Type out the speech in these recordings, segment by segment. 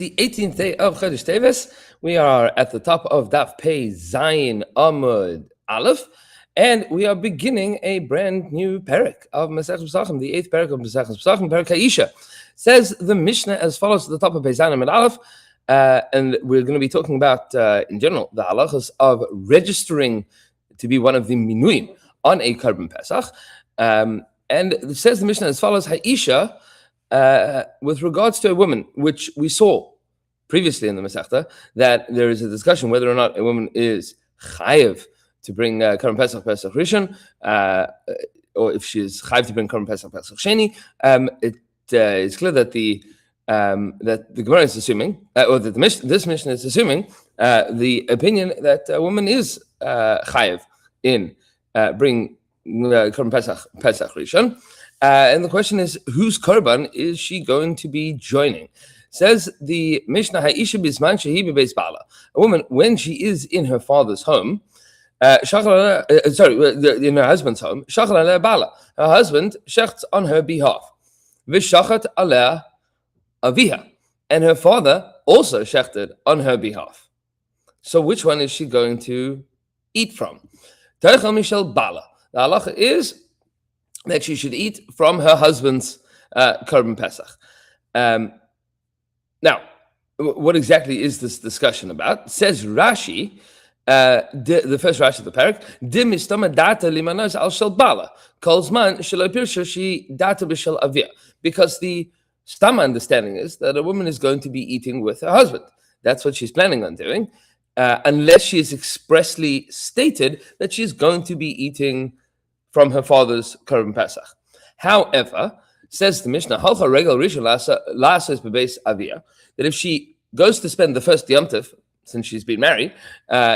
The 18th day of Chodesh Teves. We are at the top of Daf Pei Zayin Amud Aleph, and we are beginning a brand new Perek of Maseches Pesachim, the 8th Perek of Maseches Pesachim, Perek Ha'isha. Says the Mishnah as follows at the top of Pei Zayin Amud Aleph, and we're going to be talking about, in general, the halachas of registering to be one of the minuim on a Korban Pesach. And it says the Mishnah as follows, Ha'isha, with regards to a woman, which we saw previously in the Masechta, that there is a discussion whether or not a woman is chayiv to bring Korban Pesach Rishon, or if she is chayiv to bring Korban Pesach Sheni. It is clear that the Gemara is assuming, or that this Mishnah is assuming, the opinion that a woman is chayiv in bring Korban Pesach Rishon. And the question is, whose korban is she going to be joining? Says the Mishnah, Ha'isha bisman shehi bebeis bala. A woman, when she is in her father's home, in her husband's home, shachar aleh bala. Her husband shechts on her behalf. V'shachat aleh aviha. And her father also shechted on her behalf. So which one is she going to eat from? Teichel mishel bala. The halacha is that she should eat from her husband's Korban Pesach. Now, what exactly is this discussion about? Says Rashi, the first Rashi of the Perek, "Di mistama data limanos al shel bala kolzman shelo pirsha she data b'shel avia." Because the stama understanding is that a woman is going to be eating with her husband. That's what she's planning on doing, unless she is expressly stated that she's going to be eating from her father's Korban Pesach. However, says the Mishnah, Halcha Regel Rishon Lasses Bebeis Avia, that if she goes to spend the first Yom Tov, since she's been married,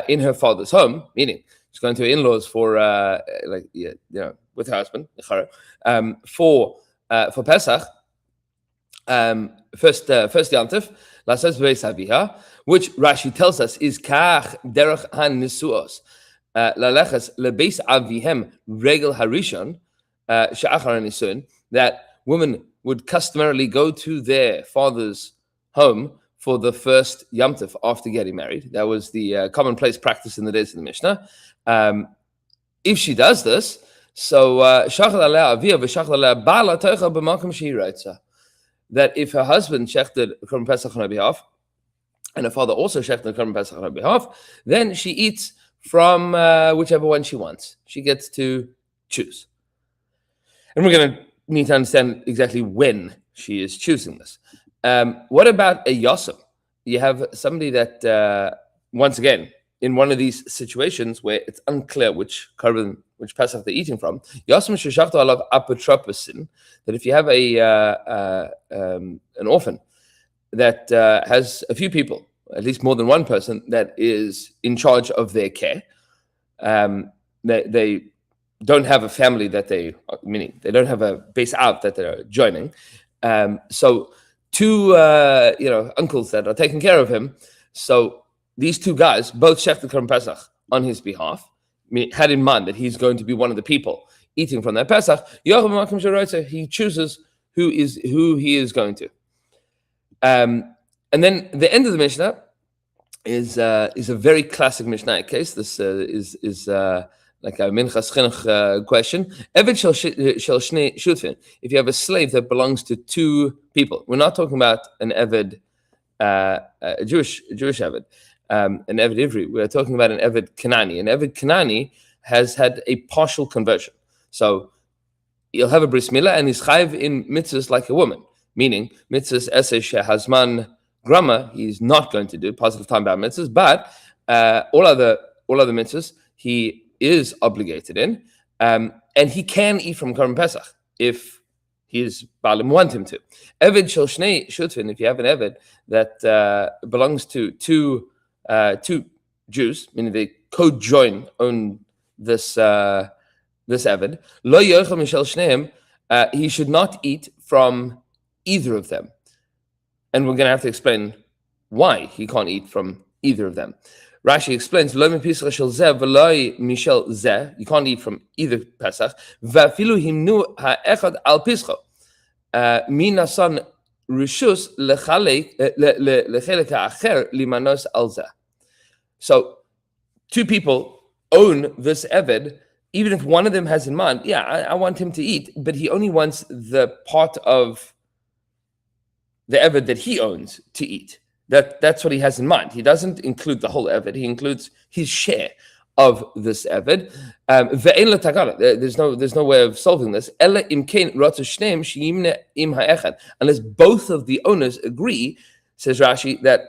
in her father's home, meaning she's going to her in-laws for, with her husband, for Pesach, first Yom Tov, Lasses Bebeis Avia, which Rashi tells us is Kach Derech Han Nisuos, Laleches Lebeis Avihem Regel Harishon, Sha'achar Nisun, that women would customarily go to their father's home for the first Yom Tov after getting married. That was the commonplace practice in the days of the Mishnah. If she does this, so Shachal Aleh Avia v'Shachal Aleh Bala Teichel b'Makom Shehi Raitza, that if her husband shechted Korban Pesach on her behalf, and her father also shechted Korban Pesach on her behalf, then she eats from whichever one she wants. She gets to choose. And we're going to need to understand exactly when she is choosing this. What about a yosem? You have somebody that, once again, in one of these situations where it's unclear which korban, which Pesach they're eating from, yosem sheshachto alav apotroposin, that if you have an orphan that has a few people, at least more than one person, that is in charge of their care, they don't have a family that meaning they don't have a base out that they're joining. So two, uncles that are taking care of him. So these two guys both shechted Korban Pesach on his behalf, had in mind that he's going to be one of the people eating from that Pesach. He chooses who he is going to. And then the end of the Mishnah is a very classic Mishnah case. This is like a Minchas Chinuch question. Eved shel shnei shutfin. If you have a slave that belongs to two people, we're not talking about an Eved, a Jewish Eved, an Eved Ivri. We're talking about an Eved Kanani. An Eved Kanani has had a partial conversion. So he'll have a bris milah and he's chayiv in mitzvahs like a woman, meaning mitzvahs eseh shehazman grama he's not going to do, positive time about mitzvahs, but all other mitzvahs he is obligated in, and he can eat from Korban Pesach if his Baalim want him to. Eved shel shnei shutfin, if you have an Eved that belongs to two Jews, meaning they co-join on this Eved, lo yochel mishel shneim, he should not eat from either of them. And we're going to have to explain why he can't eat from either of them. Rashi explains, you can't eat from either Pesach. rishus lechelek ha'acher limanos alza. So 2 people own this eved, even if one of them has in mind, I want him to eat, but he only wants the part of the eved that he owns to eat. That's what he has in mind. He doesn't include the whole eved. He includes his share of this eved. There's no way of solving this. Unless both of the owners agree, says Rashi, that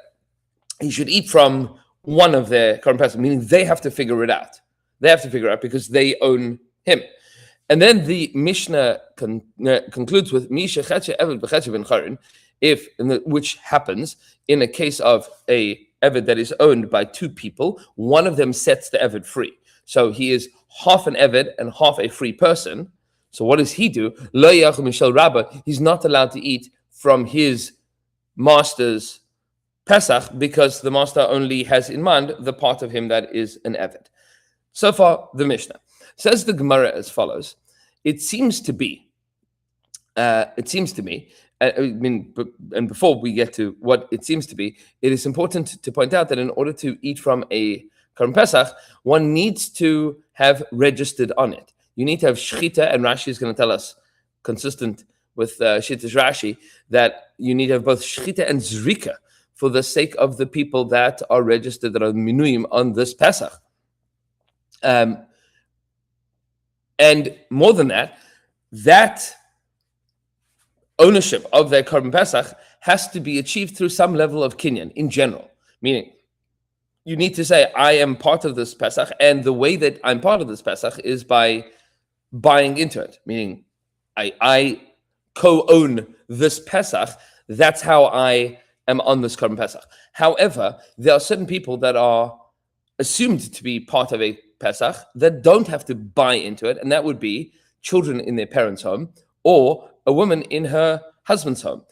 he should eat from one of their current Pesach, meaning they have to figure it out. They have to figure it out because they own him. And then the Mishnah concludes with which happens in a case of a eved that is owned by 2 people. One of them sets the eved free, so he is half an eved and half a free person. So what does he do? He's not allowed to eat from his master's Pesach because the master only has in mind the part of him that is an eved. So far, the Mishnah says the Gemara as follows. It seems to me, and before we get to what it seems to be, it is important to point out that in order to eat from a Korban Pesach, one needs to have registered on it. You need to have shchita, and Rashi is going to tell us, consistent with Shittish Rashi, that you need to have both shchita and zrika for the sake of the people that are registered, that are minuyim on this Pesach. And more than that, that ownership of their Korban Pesach has to be achieved through some level of kinyan in general. Meaning, you need to say, I am part of this Pesach, and the way that I'm part of this Pesach is by buying into it. Meaning, I co-own this Pesach. That's how I am on this Korban Pesach. However, there are certain people that are assumed to be part of a Pesach that don't have to buy into it, and that would be children in their parents' home or a woman in her husband's home.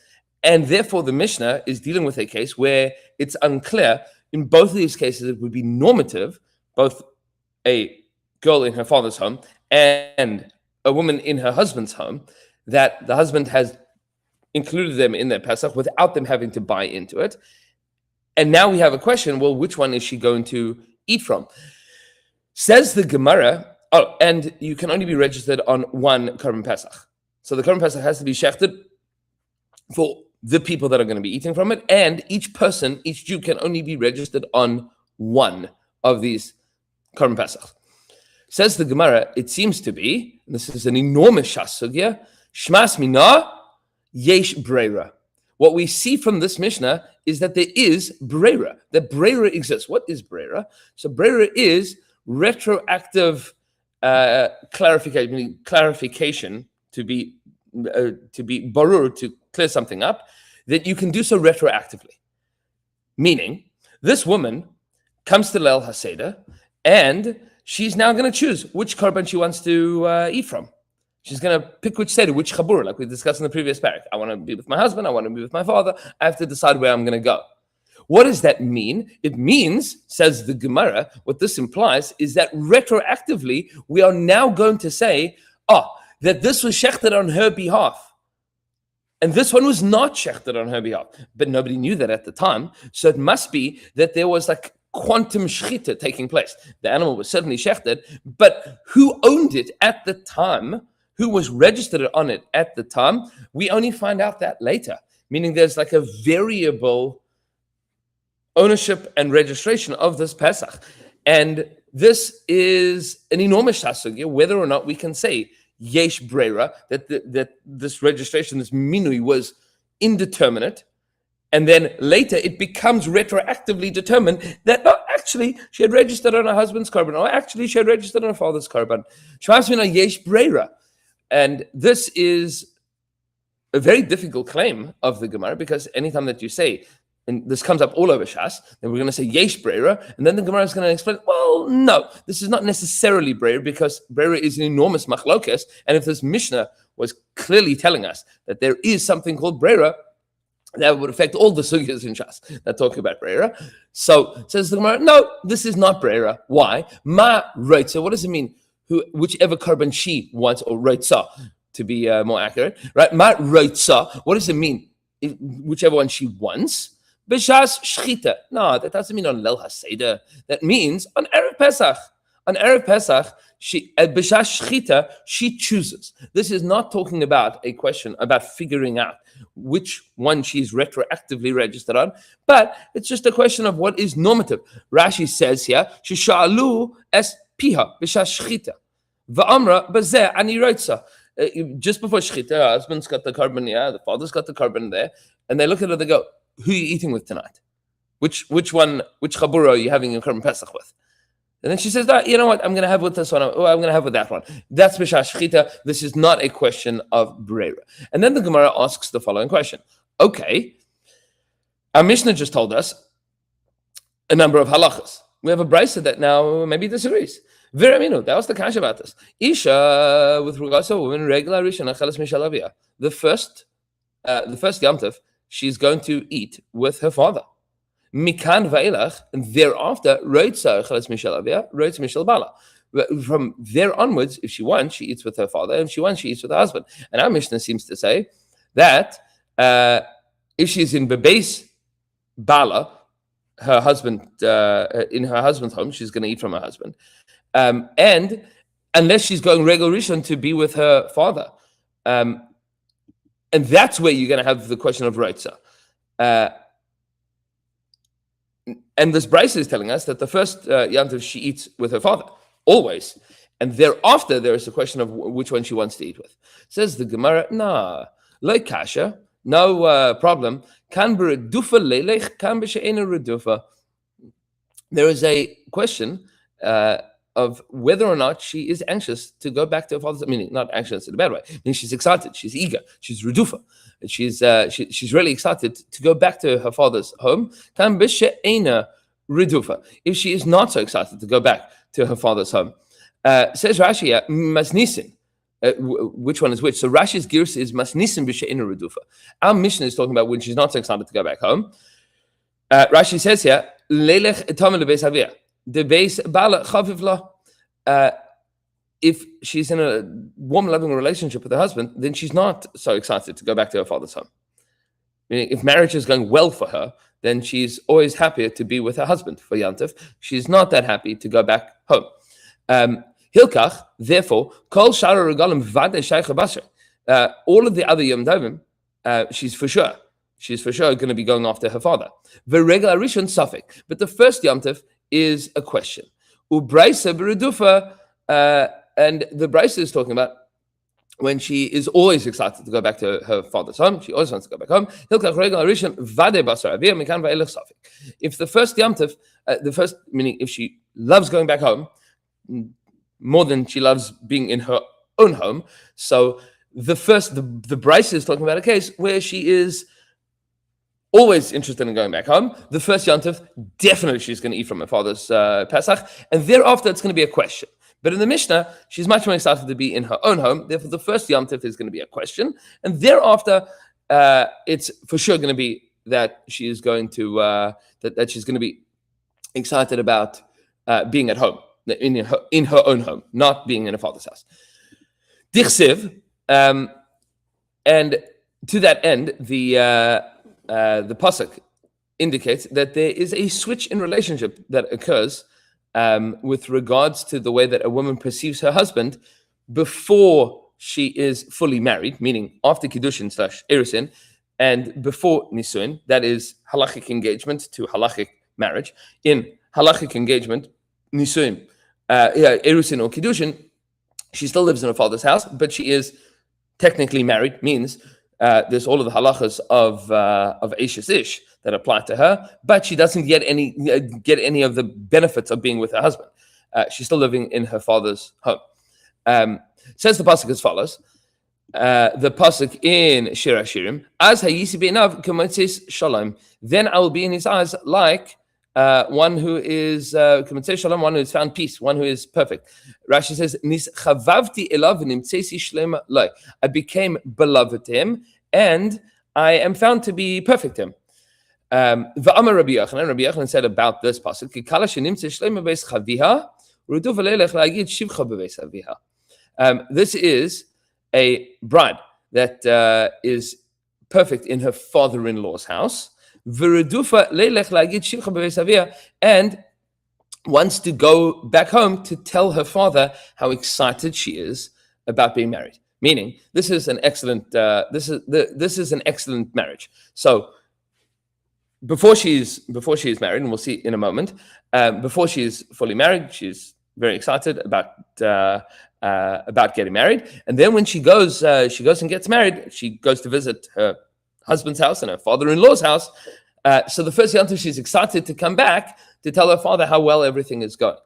And therefore, the Mishnah is dealing with a case where it's unclear. In both of these cases, it would be normative, both a girl in her father's home and a woman in her husband's home, that the husband has included them in their Pesach without them having to buy into it. And now we have a question, well, which one is she going to eat from? Says the Gemara, and you can only be registered on one Korban Pesach. So the Korban Pesach has to be shechted for the people that are going to be eating from it, and each person, each Jew, can only be registered on one of these Korban Pesach. Says the Gemara, it seems to be, and this is an enormous shasugya, Shmas Mina Yesh Breira. What we see from this Mishnah is that there is Breira, that Breira exists. What is Breira? So Breira is retroactive clarification, meaning clarification to be barur, to clear something up, that you can do so retroactively. Meaning, this woman comes to Leil HaSeder, and she's now going to choose which korban she wants to eat from. She's going to pick which seder, which chabur, like we discussed in the previous Perek. I want to be with my husband, I want to be with my father, I have to decide where I'm going to go. What does that mean? It means, says the Gemara, what this implies is that retroactively, we are now going to say, that this was shechted on her behalf. And this one was not shechted on her behalf. But nobody knew that at the time. So it must be that there was like quantum shechita taking place. The animal was certainly shechted, but who owned it at the time, who was registered on it at the time, we only find out that later. Meaning there's like a variable ownership and registration of this Pesach. And this is an enormous shasugya, whether or not we can say yesh breira, that this registration, this minui, was indeterminate, and then later it becomes retroactively determined that actually she had registered on her husband's korban, or actually she had registered on her father's korban. Shmas mina yesh breira. And this is a very difficult claim of the Gemara, because anytime that you say, and this comes up all over Shas, then we're going to say yesh breira, and then the Gemara is going to explain, well, no, this is not necessarily breira, because breira is an enormous machlokes, and if this Mishnah was clearly telling us that there is something called breira, that would affect all the sugyas in Shas that talk about breira. So says the Gemara, no, this is not breira. Why? Ma roitza. What does it mean? Whichever korban she wants, or roitza, to be more accurate, right? Ma roitza. What does it mean? whichever one she wants. B'shas shchita. No, that doesn't mean on Leil HaSeder. That means on Erev Pesach. On Erev Pesach, she at B'shas shchita, she chooses. This is not talking about a question about figuring out which one she's retroactively registered on, but it's just a question of what is normative. Rashi says here, Shisha'alu es piha b'shas shchita. Va'amra b'zeh ani rotza. Just before shchita, her husband's got the carbon here, the father's got the carbon there, and they look at her, they go, who are you eating with tonight? Which chabura are you having your carbon Pesach with? And then she says, you know what, I'm going to have with this one, or I'm going to have with that one. That's b'shas shchita. This is not a question of brera. And then the Gemara asks the following question. Okay, our Mishnah just told us a number of halachas. We have a brisa that now maybe disagrees. Viraminu, that was the kasha about this. Isha, with regards to a woman, regular rishon acheles mishalavia. The first Yom Tov, she's going to eat with her father. Mikan va'elach, and thereafter, roitza acheles mishalavia, roitza mishal bala. From there onwards, if she wants, she eats with her father. If she wants, she eats with her husband. And our Mishnah seems to say that if she's in bebeis bala, her husband, in her husband's home, she's going to eat from her husband. And unless she's going regal rishon to be with her father. And that's where you're going to have the question of roitza. And this brisa is telling us that the first Yom Tov she eats with her father, always. And thereafter, there is a question of which one she wants to eat with. Says the Gemara, nah, like kasha, no problem. Kan b'redufa leilech, kan b'she'ena redufa. There is a question of whether or not she is anxious to go back to her father's. Meaning, not anxious in a bad way. I mean, she's excited, she's eager, she's redufa. She's really excited to go back to her father's home. Kan b'she'ena redufa. If she is not so excited to go back to her father's home, says Rashi, masnisin. Which one is which? So Rashi's girsa is masnisin b'she'ena redufa. Our Mishnah is talking about when she's not so excited to go back home. Rashi says here, leilech etam lebeis havia. The base bala chavivla. If she's in a warm, loving relationship with her husband, then she's not so excited to go back to her father's home. Meaning, if marriage is going well for her, then she's always happier to be with her husband for Yom Tov. She's not that happy to go back home. Hilkach, therefore, kol shara regalim vade shaycha basher. All of the other Yom Tovim, she's for sure going to be going after her father. V'regel rishon safek. But the first Yom Tov is a question. Ubraisa b'redufa, and the Brisa is talking about when she is always excited to go back to her father's home. She always wants to go back home. If the first Yom Tov, meaning if she loves going back home more than she loves being in her own home, so the Brisa is talking about a case where she is always interested in going back home. The first Yom Tov, definitely she's going to eat from her father's Pesach, and thereafter it's going to be a question. But in the Mishnah, she's much more excited to be in her own home. Therefore, the first Yom Tov is going to be a question, and thereafter, it's for sure going to be that she is going to that she's going to be excited about being at home in her own home, not being in her father's house. Dirshu, and to that end, the pasuk indicates that there is a switch in relationship that occurs with regards to the way that a woman perceives her husband before she is fully married, meaning after Kiddushin / Erusin, and before Nisuin, that is halachic engagement to halachic marriage. In halachic engagement, Nisuin, Erusin or Kiddushin, she still lives in her father's house, but she is technically married, means there's all of the halachas of Eishes Ish that apply to her, but she doesn't get any of the benefits of being with her husband. She's still living in her father's home. Says the pasuk as follows: the pasuk in Shir Hashirim, as hayisi beinav k'motzis shalom, then I will be in his eyes like one who is k'motzis shalom, one who has found peace, one who is perfect. Rashi says, nis chavavti elav nimtzesi shlema loy. I became beloved to him, and I am found to be perfect to him. V'amar Rabbi Yochanan said about this pasuk, Kikala shenimtzeh shlema beis chaviha, rudu v'leilech la'agid shivcha bebeis aviha. This is a bride that is perfect in her father-in-law's house, and wants to go back home to tell her father how excited she is about being married. Meaning, this is an excellent marriage. So before she is married, and we'll see in a moment, before she is fully married, she's very excited about getting married. And then when she goes and gets married, she goes to visit her husband's house and her father-in-law's house. So the first Yom Tov, she's excited to come back to tell her father how well everything is going.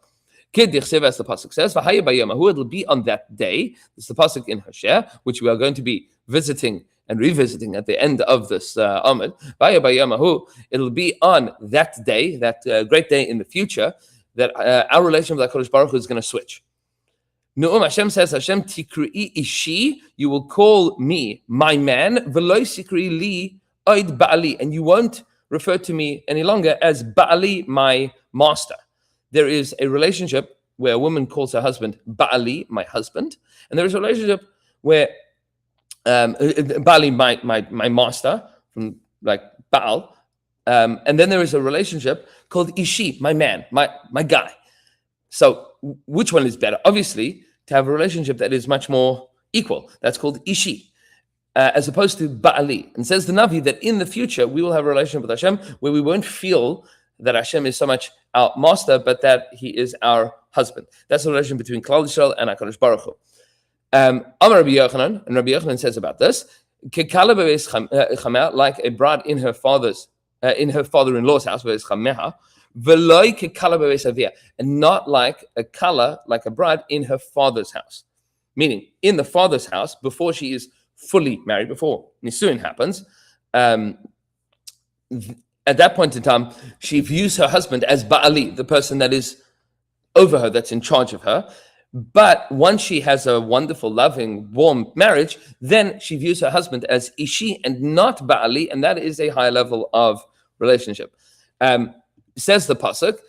As the pasuk says, it'll be on that day. It's the pasuk in Hosea, which we are going to be visiting and revisiting at the end of this Amud. It'll be on that day, that great day in the future, that our relation with HaKadosh Baruch Hu is going to switch. Nu'um, Hashem says, Hashem tikri'i ishi, you will call me my man, v'lo sikri li oid ba'ali, and you won't refer to me any longer as ba'ali, my master. There is a relationship where a woman calls her husband ba'ali, my husband, and there is a relationship where ba'ali, my master, from like Baal, and then there is a relationship called ishi, my man, my guy. So which one is better? Obviously, to have a relationship that is much more equal. That's called ishi, as opposed to ba'ali. And says the Navi that in the future we will have a relationship with Hashem where we won't feel that Hashem is so much our master, but that He is our husband. That's the relation between Klal Yisrael and HaKadosh Baruch Hu. Amar Rabbi Yochanan, and Rabbi Yochanan says about this, like a bride in her father-in-law's house, where is chameha, and not like a kala, like a bride in her father's house. Meaning, in the father's house, before she is fully married, before Nisuin happens, at that point in time, she views her husband as Ba'ali, the person that is over her, that's in charge of her. But once she has a wonderful, loving, warm marriage, then she views her husband as Ishi and not Ba'ali, and that is a high level of relationship. Says the pasuk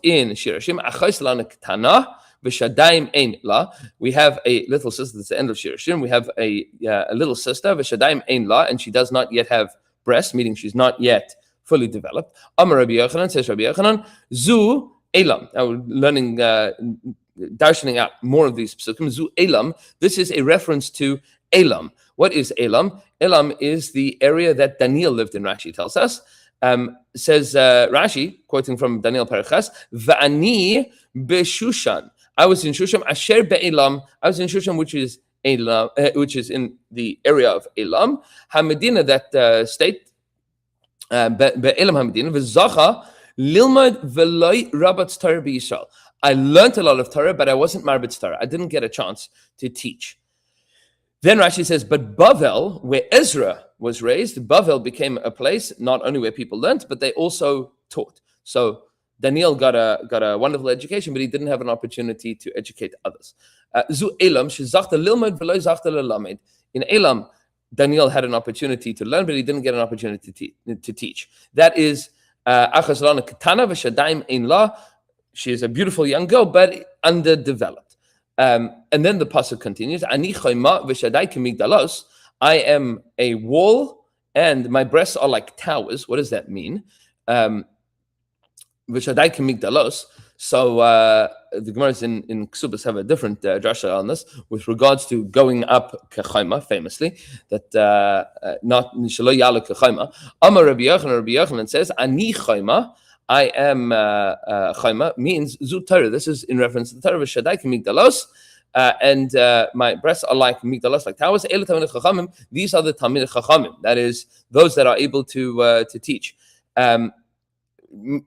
in Shirashim, Achos lana ketana v'shadayim ein la. We have a little sister. That's the end of Shirashim. We have a little sister v'shadayim ein la, and she does not yet have breasts, meaning she's not yet fully developed. Amar Rabbi Yochanan, says Rabbi Yochanan, Zu Elam. Now we're learning, darshaning out more of these psukim. Zu Elam. This is a reference to Elam. What is Elam? Elam is the area that Daniel lived in, Rashi tells us. Says Rashi, quoting from Daniel Perek, Va'ani b'Shushan. I was in Shushan, Asher be'Elam. I was in Shushan, which is Elam, which is in the area of Elam. Hamedina, that state, be'Elam Hamedina, v'Zacha lilmad v'loi rabat Torah b'Yisrael. I learned a lot of Torah, but I wasn't marbit Torah. I didn't get a chance to teach. Then Rashi says, but Bavel, where Ezra was raised, Bavel became a place not only where people learned, but they also taught. So Daniel got a wonderful education, but he didn't have an opportunity to educate others. Zu Elam, shezachta lilmod v'lo zachta lelamed. In Elam, Daniel had an opportunity to learn, but he didn't get an opportunity to teach. That is Achas lana ketana v'shadayim ein la. She is a beautiful young girl, but underdeveloped. And then the pasuk continues, Ani chayma v'shadai k'migdalos. I am a wall, and my breasts are like towers. What does that mean? V'shadai k'migdalos. So the Gemaras in Ksubas have a different drasha on this with regards to going up k'chayma, famously, that not shelo yala k'chayma. Amar Rabbi Yochanan says, Ani chayma. I am chayma means zu Torah. This is in reference to the Torah. V'shadai k'migdalos, and my breasts are like migdalos, like towers. Ela talmidei chachamim. These are the talmidei chachamim. That is those that are able to teach. And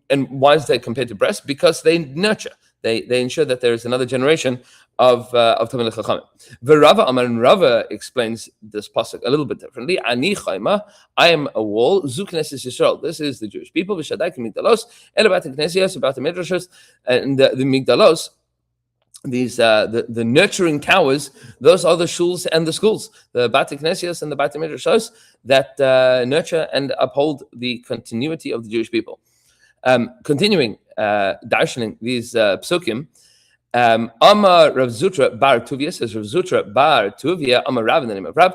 why is that compared to breasts? Because they nurture. They ensure that there is another generation of talmidei chachamim. V'Rava Amar, and Rava explains this pasuk a little bit differently. Ani chayma, I am a wall. Zu Knesset Yisrael. This is the Jewish people. V'shadai k'migdalos. El bat Knesios, about the midrashos, and the migdalos. These the nurturing towers. Those are the shuls and the schools. The bat Knesios and the bat midrashos that nurture and uphold the continuity of the Jewish people. Continuing darshaning these psukim. Amar Rav Zutra bar Tuvia, says Rav Zutra bar Tuvia, Amar Rav in the name of Rav.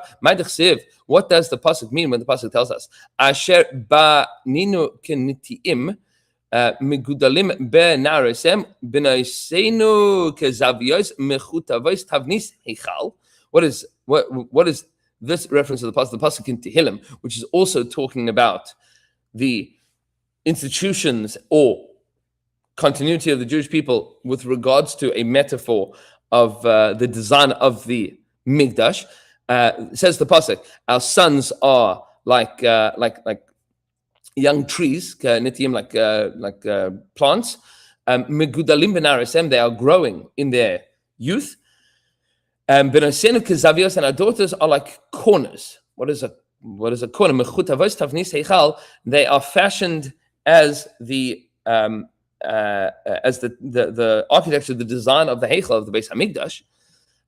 What does the pasuk mean when the pasuk tells us Asher ba ninu kenitiim Migudalim be naresem benaisenu kezavios mechutavos tavnis heichal? What is this reference to the pasuk in Tehillim, which is also talking about the institutions or continuity of the Jewish people with regards to a metaphor of the design of the Mikdash? Says the pasuk, our sons are like young trees, nitiyim, like plants. Megudalim benaresem, they are growing in their youth. Benosenu kezavios, and our daughters are like corners. What is a corner? Mechutavos tavnis heichal. They are fashioned as the architecture, the design of the heichal of the Beis Hamikdash.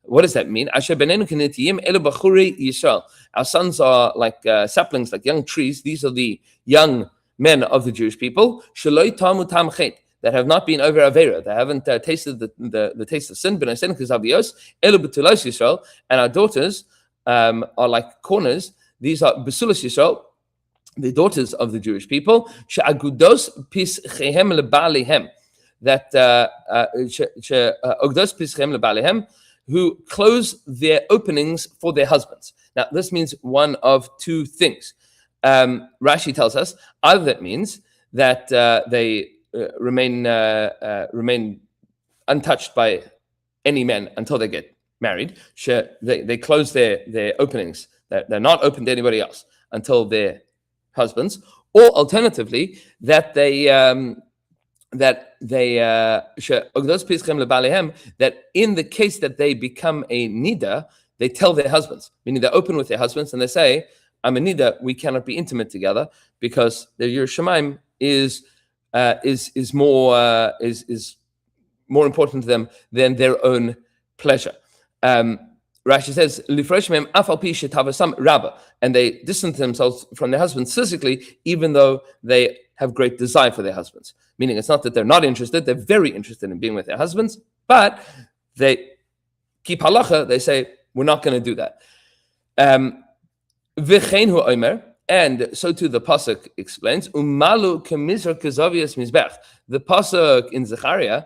What does that mean? Asher benenu kenitiyim elu bachurei Yisrael. Our sons are like saplings, like young trees. These are the young men of the Jewish people. Sheloi tamu tam chet, that have not been over avera, that haven't tasted the taste of sin. Benosenu kezavios elu betulos Yisrael, and our daughters are like corners. These are besulos Yisrael, the daughters of the Jewish people. She'agudos pischehem lebalihem, that ogdos pischehem lebalihem, who close their openings for their husbands. Now, this means one of two things. Rashi tells us either that means that they remain untouched by any men until they get married. They close their openings. They're not open to anybody else until their husbands. Or alternatively, that that in the case that they become a nida, they tell their husbands, meaning they're open with their husbands, and they say, I'm a nida, we cannot be intimate together because the Yerushalayim is more important to them than their own pleasure. Rashi says, and they distance themselves from their husbands physically, even though they have great desire for their husbands. Meaning it's not that they're not interested, they're very interested in being with their husbands, but they keep halacha, they say, we're not going to do that. And so too the pasuk explains, umalu kemizra kezavias mizbech. The pasuk in Zechariah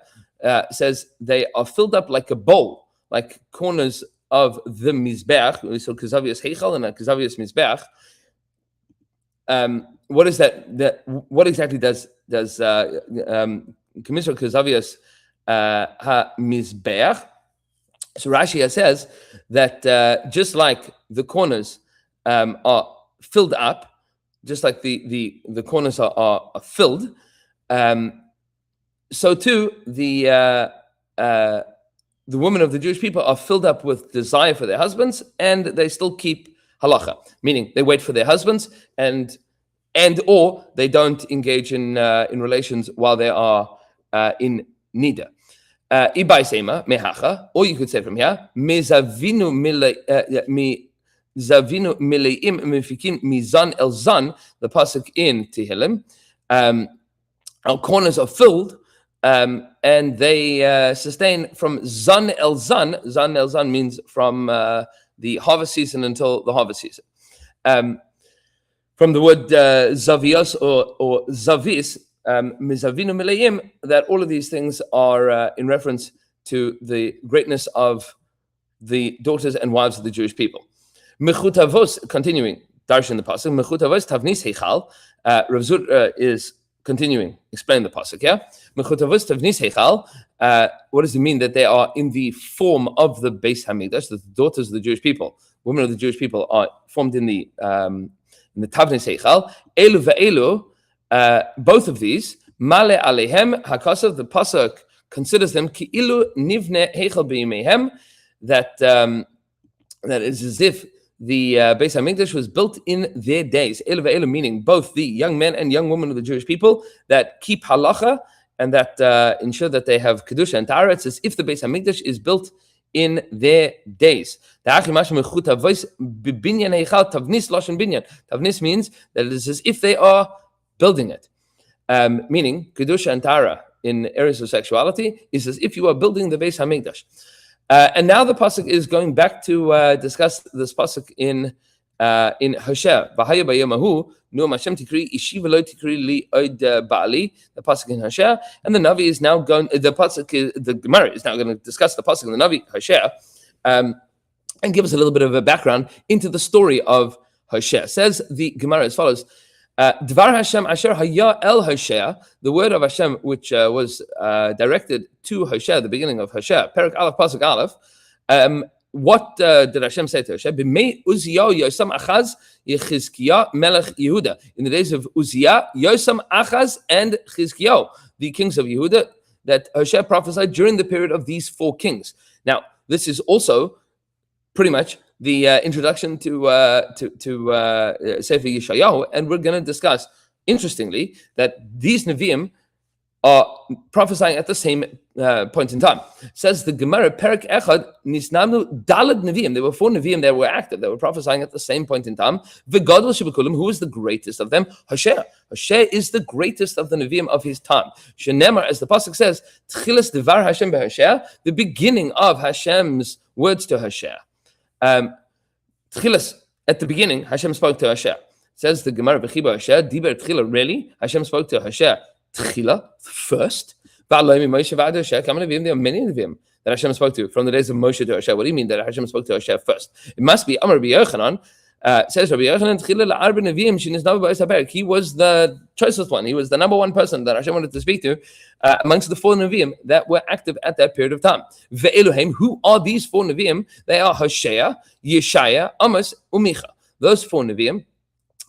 says they are filled up like a bowl, like corners of the mizbech. So kezavias heichal and kezavias mizbech. What is that? What exactly does kemizra kezavias ha mizbech? So Rashi says that just like the corners are filled up, just like the corners are filled, so too the women of the Jewish people are filled up with desire for their husbands, and they still keep halacha, meaning they wait for their husbands and or they don't engage in relations while they are in nida. Ibai sema mehacha, or you could say from here, mezavinu zavinu mileim mifikim mizan el zan, the pasuk in Tehillim. Our corners are filled, and they sustain from zan el zan. Zan el zan means from the harvest season until the harvest season. From the word zavios or zavis, mizavinu mileim, that all of these things are in reference to the greatness of the daughters and wives of the Jewish people. Mechutavos, continuing, Dirshu in the pasuk, mechutavos tavnis heichal. Rav Zutra is continuing, explain the pasuk, yeah? Mechutavos tavnis heichal. What does it mean that they are in the form of the Beis Hamikdash, the daughters of the Jewish people, women of the Jewish people are formed in the tavnis heichal. Elu ve'elu, both of these, male alehem hakasav, the pasuk considers them ki'ilu nivne heichal b'yimehem, that is as if the Beis Hamikdash was built in their days. Elu ve'elu, meaning both the young men and young women of the Jewish people that keep halacha and that ensure that they have kedusha and tahara. It's as if the Beis Hamikdash is built in their days. Tavnis means that it is as if they are building it, meaning kedusha and tahara in areas of sexuality is as if you are building the Beis Hamikdash. And now the pasuk is going back to discuss this pasuk in Hosea. V'haya b'yom hahu nu'am Hashem tikri ishi v'lo tikri li od ba'ali. The pasuk in Hosea, and the Navi is now going. The Gemara is now going to discuss the pasuk in the Navi Hosea, and give us a little bit of a background into the story of Hosea. Says the Gemara as follows: Dvar Hashem asher haya el Hosea, the word of Hashem which was directed to Hosea, the beginning of Hosea, Perek Aleph pasuk Aleph. What did Hashem say to Hosea? B'mei Uziyahu Yosam Achaz Yechizkiah Melech Yehuda. In the days of Uzziah, Yosam Achaz and Chizkiah, the kings of Yehuda, that Hosea prophesied during the period of these four kings. Now, this is also pretty much the introduction to Sefer Yeshayahu, and we're going to discuss, interestingly, that these Nevi'im are prophesying at the same point in time. Says the Gemara, Perek Echad Nisnamnu Dalad Nevi'im. There were four Nevi'im that were active, that were prophesying at the same point in time. V'gadol Shebekulim, who was the greatest of them? Hosea. Hosea is the greatest of the Nevi'im of his time. Shenemar, as the pasuk says, Tchilas Devar Hashem beHosea, the beginning of Hashem's words to Hosea. Tchilas, at the beginning, Hashem spoke to Hosea. Says the Gemara, B'chiba Hosea, Diber Tchila, really? Hashem spoke to Hosea Tchila, first. There are many Nevi'im that Hashem spoke to from the days of Moshe to Hosea. What do you mean that Hashem spoke to Hosea first? It must be Amar Rabbi Yochanan. Says Rabbi Yochanan, he was the choicest one. He was the number one person that Hashem wanted to speak to amongst the four Nevi'im that were active at that period of time. Ve'elohim, who are these four Nevi'im? They are Hosea, Yeshaya, Amos, Umicha. Those four Nevi'im.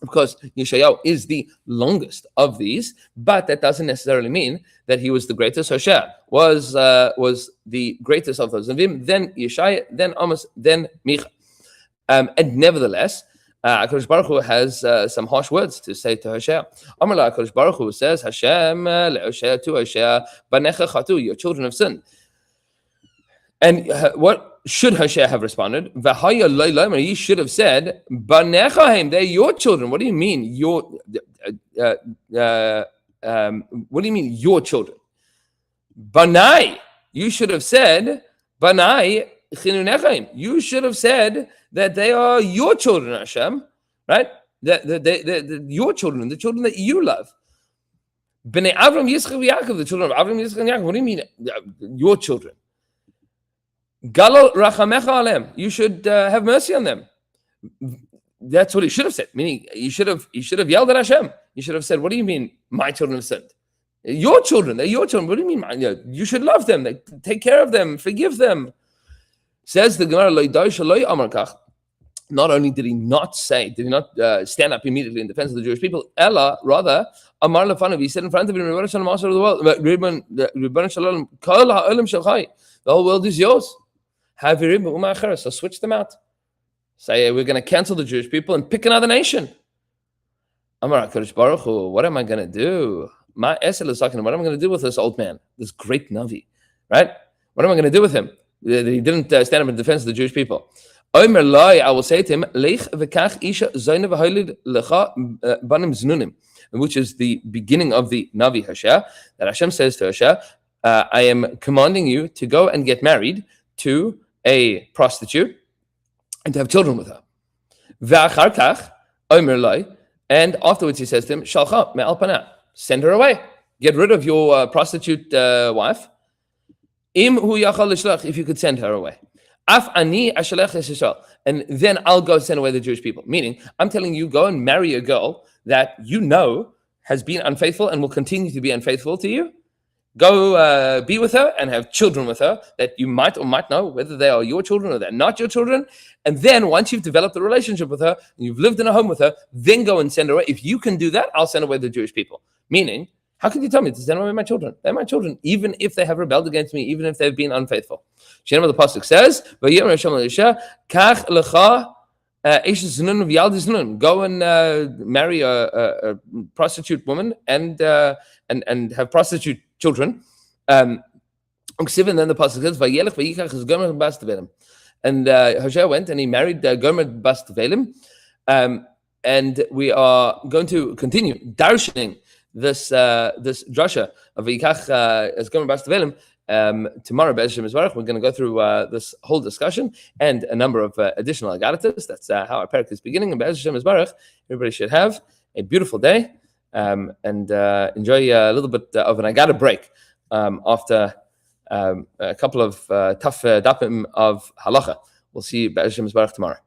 Of course, Yeshayahu is the longest of these, but that doesn't necessarily mean that he was the greatest. Hosea was the greatest of those Nevi'im, then Yeshaya, then Amos, then Micha. And nevertheless, HaKadosh Baruch Hu has some harsh words to say to Hosea. Amar la HaKadosh Baruch Hu says, Hashem le'Hosea to Hosea, banecha chatu, your children have sinned. And what should Hosea have responded? V'haya lo lomer, he should have said, banechahem, they're your children. What do you mean, your? What do you mean, your children? Banai, you should have said, banai chinunechaim. You should have said that they are your children, Hashem, right? Your children, the children that you love. Bnei Avram, Yitzchak, Yaakov, the children of Avram, Yitzchak, and Yaakov. What do you mean, your children? Galal rachamecha alem. You should have mercy on them. That's what he should have said. Meaning, you should have yelled at Hashem. You should have said, "What do you mean, my children have sinned? Your children, they're your children. What do you mean? You should love them. Take care of them. Forgive them." Says the Gemara, not only did he not stand up immediately in defense of the Jewish people, Ella, rather, Amar Lefanav, he said in front of him, Master of the world, the whole world is yours. So switch them out. Say, we're going to cancel the Jewish people and pick another nation. Amar HaKadosh Baruch Hu, what am I going to do? What am I going to do with this old man, this great Navi, right? What am I going to do with him? He didn't stand up in defense of the Jewish people. I will say to him, which is the beginning of the Navi Hosea, that Hashem says to Hosea, I am commanding you to go and get married to a prostitute and to have children with her. And afterwards he says to him, Shalcha me'al panah, send her away. Get rid of your prostitute wife. If you could send her away. And then I'll go send away the Jewish people. Meaning, I'm telling you, go and marry a girl that you know has been unfaithful and will continue to be unfaithful to you. Go be with her and have children with her that you might or might know whether they are your children or they're not your children. And then once you've developed a relationship with her and you've lived in a home with her, then go and send her away. If you can do that, I'll send away the Jewish people. Meaning, how can you tell me to send away my children? They're my children, even if they have rebelled against me, even if they've been unfaithful. The pasuk says, go and marry a prostitute woman and have prostitute children. And then the pasuk says, and Hosea went and he married Gomer bas Tevelim. And we are going to continue darshaning this drasha of Yikach as Gomer Bas Tevelim. Tomorrow, Be'ez Hashem Yisbarach, we're going to go through this whole discussion and a number of additional agaritas. That's how our Perek is beginning. And Be'ez Hashem Yisbarach, everybody should have a beautiful day and enjoy a little bit of an agata break after a couple of tough dapim of halacha. We'll see you Be'ez Hashem Yisbarach tomorrow.